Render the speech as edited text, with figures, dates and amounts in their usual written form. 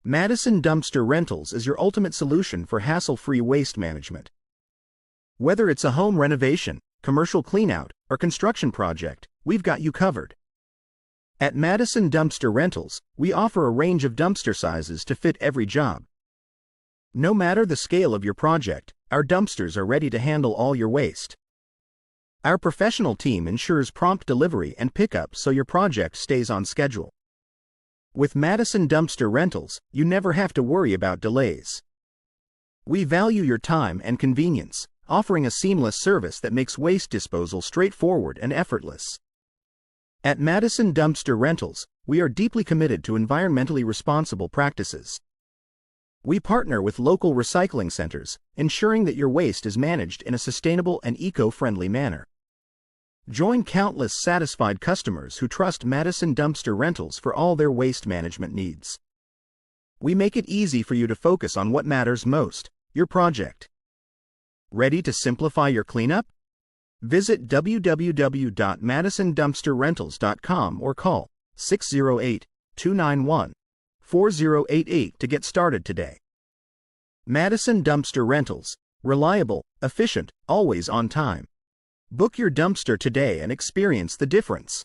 Madison Dumpster Rentals is your ultimate solution for hassle-free waste management. Whether it's a home renovation, commercial cleanout, or construction project, we've got you covered. At Madison Dumpster Rentals, we offer a range of dumpster sizes to fit every job. No matter the scale of your project, our dumpsters are ready to handle all your waste. Our professional team ensures prompt delivery and pickup so your project stays on schedule. With Madison Dumpster Rentals, you never have to worry about delays. We value your time and convenience, offering a seamless service that makes waste disposal straightforward and effortless. At Madison Dumpster Rentals, we are deeply committed to environmentally responsible practices. We partner with local recycling centers, ensuring that your waste is managed in a sustainable and eco-friendly manner. Join countless satisfied customers who trust Madison Dumpster Rentals for all their waste management needs. We make it easy for you to focus on what matters most, your project. Ready to simplify your cleanup? Visit www.madisondumpsterrentals.com or call 608-291-4088 to get started today. Madison Dumpster Rentals, reliable, efficient, always on time. Book your dumpster today and experience the difference.